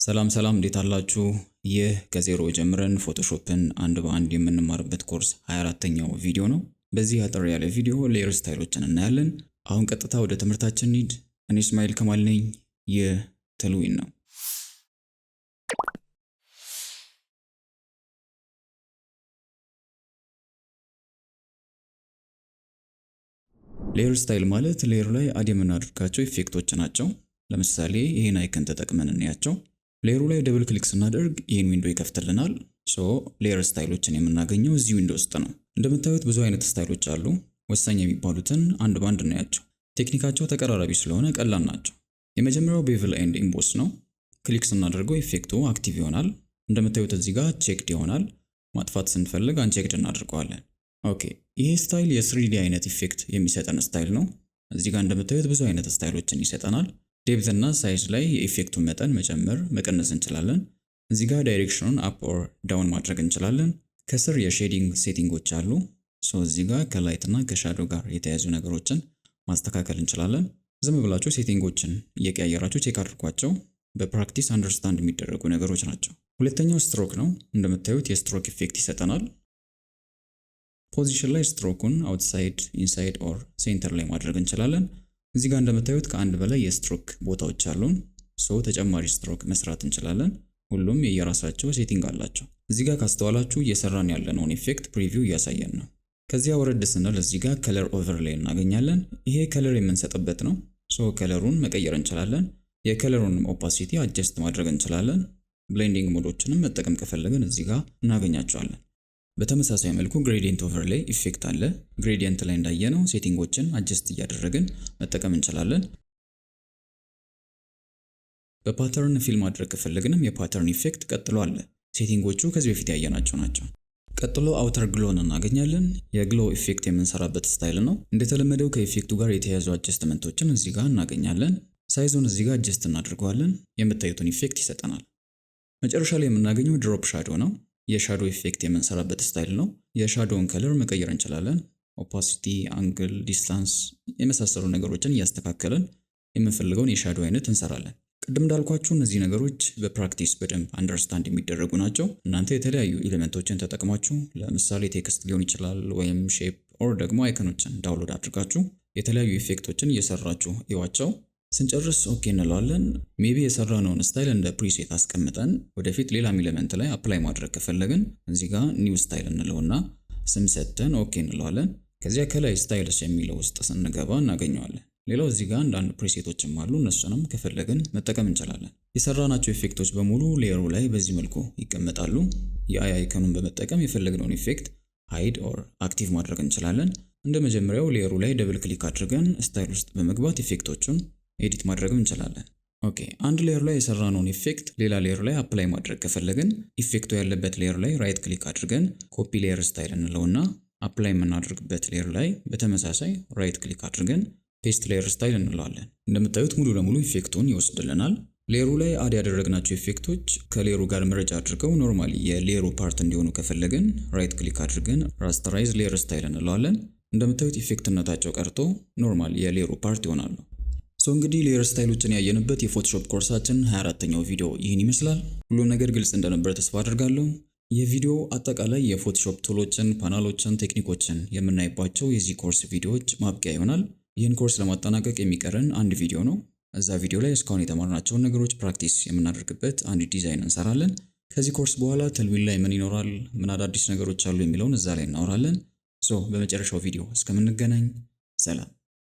ሰላም እንዴት አላችሁ? ይህ ከዜሮ ጀምረን ፎቶሾፕን አንድ በአንድ የምንማርበት ኮርስ 24ኛው ቪዲዮ ነው። በዚህ አጠር ያለ ቪዲዮ ሌየር ስታይሎችን እናያለን። አሁን ቀጥታ ወደ ትምህርታችን እንሂድ። እኔ እስማኤል ከማል ነኝ። ይህ ተልዊን ነው። ሌየር ስታይል ማለት ሌየሩ ላይ አድ የምናደርጋቸው ኢፌክቶች ናቸው። ለምሳሌ ይህን አይከን ተጠቅመን እንያቸው። ሌየሩ ላይ ደብል ክሊክ ስናደርግ ይህን ዊንዶ ይከፍትልናል። ሌየር ስታይሎችን የምናገኘው እዚህ ዊንዶ ውስጥ ነው። እንደምታዩት ብዙ አይነት ስታይሎች አሉ። ወሳኝ የሚባሉትን አንድ ባንድ እናያቸው። ቴክኒካቸው ተቀራራቢ ስለሆነ ቀላል ናቸው። የመጀመሪያው ቤቭል ኤንድ ኢምቦስ ነው። ክሊክ ስናደርገው ኢፌክቱ አክቲቭ ይሆናል። እንደምታዩት እዚህ ጋር ቼክድ ይሆናል። ማጥፋት ስንፈልግ አንቼክድ እናደርገዋለን። ኦኬ፣ ይሄ ስታይል የ3D አይነት ኢፌክት የሚሰጠን ስታይል ነው። እዚህ ጋር እንደምታዩት ብዙ አይነት ስታይሎችን ይሰጠናል። ዴፕዝ እና ሳይዝ ላይ የኢፌክቱን መጠን መጨመር መቀነስ እንችላለን። እዚህ ጋር ዳይሬክሽኑን አፕ ኦር ዳውን ማድረግ እንችላለን። ከስር የሼዲንግ ሴቲንጎች አሉ። እዚህ ጋር ከላይት እና ከሻዶ ጋር የተያያዙ ነገሮችን ማስተካከል እንችላለን። ዝም ብላችሁ ሴቲንጎችን እየቀያየራችሁ ቼክ አድርጓቸው። በፕራክቲስ አንደርስታንድ የሚደረጉ ነገሮች ናቸው። ሁለተኛው ስትሮክ ነው። እንደምታዩት የስትሮክ ኢፌክት ይሰጠናል። ፖዚሽን ላይ ስትሮኩን አውትሳይድ፣ ኢንሳይድ ኦር ሴንተር ላይ ማድረግ እንችላለን። እዚህ ጋር እንደምታዩት ከአንድ በላይ የስትሮክ ቦታዎች አሉን። ተጨማሪ ስትሮክ መስራት እንችላለን። ሁሉም የየራሳቸው ሴቲንግ አላቸው። እዚህ ጋር ካስተዋላችሁ እየሰራን ያለነውን ኢፌክት ፕሪቪው እያሳየን ነው። ከዚያ ወረድ ስንል እዚህ ጋር ከለር ኦቨርሌይ እናገኛለን። ይሄ ከለር የምንሰጥበት ነው። ከለሩን መቀየር እንችላለን። የከለሩንም ኦፓሲቲ አጀስት ማድረግ እንችላለን። ብሌንዲንግ ሞዶችንም መጠቀም ከፈለግን እዚህ ጋር እናገኛቸዋለን። በተመሳሳይ መልኩ ግሬዲየንት ኦቨርሌይ ኢፌክት አለ። ግሬዲየንት ላይ እንዳየነው ሴቲንጎችን አጀስት እያደረግን መጠቀም እንችላለን። በፓተርን ፊል ማድረግ ከፈለግንም የፓተርን ኢፌክት ቀጥሎ አለ። ሴቲንጎቹ ከዚህ በፊት ያየናቸው ናቸው። ቀጥሎ አውተር ግሎን እናገኛለን። የግሎ ኢፌክት የምንሰራበት ስታይል ነው። እንደተለመደው ከኢፌክቱ ጋር የተያያዙ አጀስትመንቶችን እዚህ ጋር እናገኛለን። ሳይዙን እዚህ ጋር አጀስት እናደርገዋለን። የምታዩትን ኢፌክት ይሰጠናል። መጨረሻ ላይ የምናገኘው ድሮፕ ሻዶ ነው። የሻዶ ኢፌክት የምንሰራበት ስታይል ነው። የሻዶውን ከለር መቀየር እንችላለን። ኦፓሲቲ፣ አንግል፣ ዲስታንስ የመሳሰሉ ነገሮችን እያስተካከለን የምንፈልገውን የሻዶ አይነት እንሰራለን። ቅድም እንዳልኳችሁ እነዚህ ነገሮች በፕራክቲስ በደንብ አንደርስታንድ የሚደረጉ ናቸው። እናንተ የተለያዩ ኤሌመንቶችን ተጠቅማችሁ ለምሳሌ ቴክስት ሊሆን ይችላል ወይም ሼፕ ኦር ደግሞ አይከኖችን ዳውንሎድ አድርጋችሁ የተለያዩ ኢፌክቶችን እየሰራችሁ ይዋቸው። ስንጨርስ ኦኬ እንለዋለን። ሜቢ የሰራነውን ስታይል እንደ ፕሪሴት አስቀምጠን ወደፊት ሌላ ኤሌመንት ላይ አፕላይ ማድረግ ከፈለግን እዚህ ጋር ኒው ስታይል እንለውና ስም ሰጥተን ኦኬ እንለዋለን። ከዚያ ከላይ ስታይልስ የሚለው ውስጥ ስንገባ እናገኘዋለን። ሌላው እዚህ ጋር አንዳንድ ፕሪሴቶችም አሉ። እነሱንም ከፈለግን መጠቀም እንችላለን። የሰራናቸው ኢፌክቶች በሙሉ ሌየሩ ላይ በዚህ መልኩ ይቀመጣሉ። የአይ አይከኑን በመጠቀም የፈለግነውን ኢፌክት ሃይድ ኦር አክቲቭ ማድረግ እንችላለን። እንደ መጀመሪያው ሌየሩ ላይ ደብል ክሊክ አድርገን ስታይል ውስጥ በመግባት ኢፌክቶቹን ኤዲት ማድረግም እንችላለን። ኦኬ፣ አንድ ሌየር ላይ የሰራነውን ኢፌክት ሌላ ሌየር ላይ አፕላይ ማድረግ ከፈለግን ኢፌክቱ ያለበት ሌየር ላይ ራይት ክሊክ አድርገን ኮፒ ሌየር ስታይል እንለውና አፕላይ የምናደርግበት ሌየር ላይ በተመሳሳይ ራይት ክሊክ አድርገን ፔስት ሌየር ስታይል እንለዋለን። እንደምታዩት ሙሉ ለሙሉ ኢፌክቱን ይወስድልናል። ሌየሩ ላይ አድ ያደረግናቸው ኢፌክቶች ከሌየሩ ጋር መረጃ አድርገው ኖርማሊ የሌየሩ ፓርት እንዲሆኑ ከፈለግን ራይት ክሊክ አድርገን ራስተራይዝ ሌየር ስታይል እንለዋለን። እንደምታዩት ኢፌክትነታቸው ቀርቶ ኖርማሊ የሌየሩ ፓርት ይሆናሉ። እንግዲህ ሌየር ስታይሎችን ያየንበት የፎቶሾፕ ኮርሳችን 24ኛው ቪዲዮ ይህን ይመስላል። ሁሉም ነገር ግልጽ እንደነበረ ተስፋ አድርጋለሁ። የቪዲዮ አጠቃላይ የፎቶሾፕ ቱሎችን፣ ፓናሎችን፣ ቴክኒኮችን የምናይባቸው የዚህ ኮርስ ቪዲዮዎች ማብቂያ ይሆናል። ይህን ኮርስ ለማጠናቀቅ የሚቀረን አንድ ቪዲዮ ነው። እዛ ቪዲዮ ላይ እስካሁን የተማርናቸውን ነገሮች ፕራክቲስ የምናደርግበት አንድ ዲዛይን እንሰራለን። ከዚህ ኮርስ በኋላ ተልዊን ላይ ምን ይኖራል፣ ምን አዳዲስ ነገሮች አሉ የሚለውን እዛ ላይ እናወራለን። በመጨረሻው ቪዲዮ እስከምንገናኝ ሰላም።